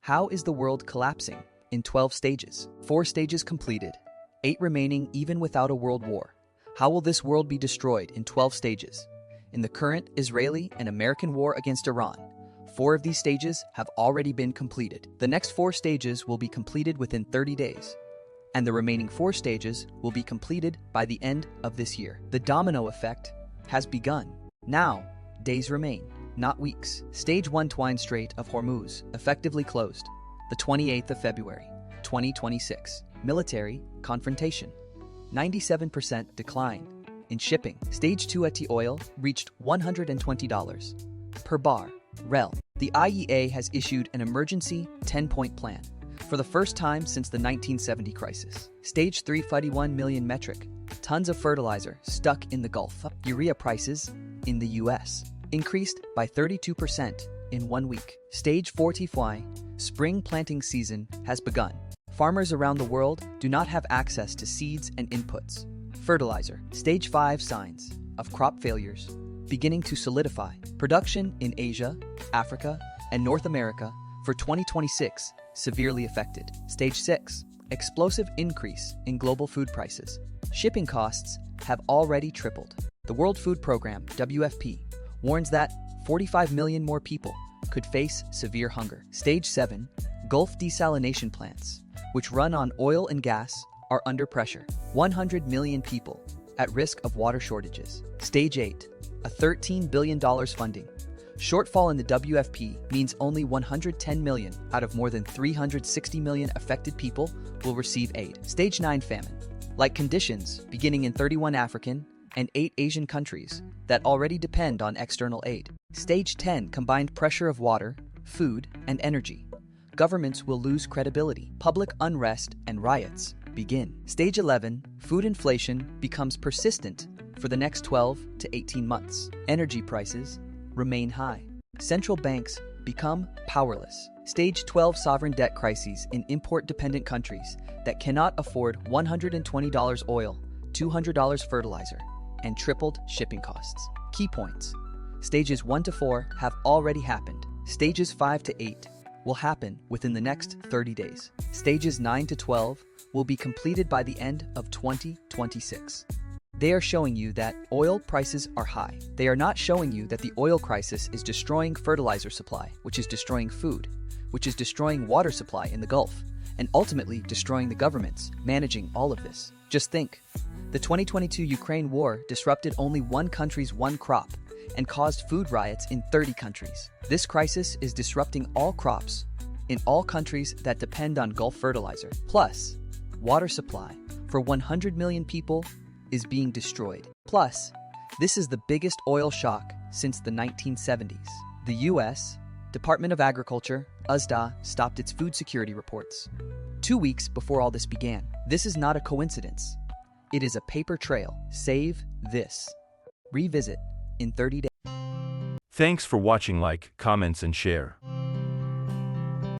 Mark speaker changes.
Speaker 1: How is the world collapsing? In 12 stages. 4 stages completed, 8 remaining even without a world war. How will this world be destroyed in 12 stages? In the current Israeli and American war against Iran, 4 of these stages have already been completed. The next 4 stages will be completed within 30 days, and the remaining 4 stages will be completed by the end of this year. The domino effect has begun. Now, days remain, not weeks. Stage 1 Twine Strait of Hormuz effectively closed, the 28th of February, 2026. Military confrontation. 97% decline in shipping. Stage 2 ET oil reached $120 per bar rel. The IEA has issued an emergency 10-point plan for the first time since the 1970 crisis. Stage 3 41 million metric tons of fertilizer stuck in the Gulf. Urea prices in the US increased by 32% in 1 week. Stage 4 TFY spring planting season has begun. Farmers around the world do not have access to seeds and inputs. Fertilizer. Stage 5 signs of crop failures beginning to solidify. Production in Asia, Africa, and North America for 2026 severely affected. Stage 6 explosive increase in global food prices. Shipping costs have already tripled. The World Food Program, WFP, warns that 45 million more people could face severe hunger. Stage 7 Gulf desalination plants, which run on oil and gas, are under pressure. 100 million people at risk of water shortages. Stage 8, a $13 billion funding shortfall in the WFP means only 110 million out of more than 360 million affected people will receive aid. Stage 9 famine, like conditions beginning in 31 African and 8 Asian countries that already depend on external aid. Stage 10 combined pressure of water, food, and energy. Governments will lose credibility. Public unrest and riots begin. Stage 11, food inflation becomes persistent for the next 12 to 18 months. Energy prices remain high. Central banks become powerless. Stage 12, sovereign debt crises in import-dependent countries that cannot afford $120 oil, $200 fertilizer, and tripled shipping costs. Key points. Stages 1 to 4 have already happened. Stages 5 to 8 will happen within the next 30 days. Stages 9 to 12 will be completed by the end of 2026. They are showing you that oil prices are high. They are not showing you that the oil crisis is destroying fertilizer supply, which is destroying food, which is destroying water supply in the Gulf, and ultimately destroying the governments managing all of this. Just think, the 2022 Ukraine war disrupted only one country's one crop and caused food riots in 30 countries. This crisis is disrupting all crops in all countries that depend on Gulf fertilizer. Plus, water supply for 100 million people is being destroyed. Plus, this is the biggest oil shock since the 1970s. The US Department of Agriculture, USDA, stopped its food security reports 2 weeks before all this began. This is not a coincidence. It is a paper trail. Save this. Revisit in 30 days.
Speaker 2: Thanks for watching. Like, comments, and share.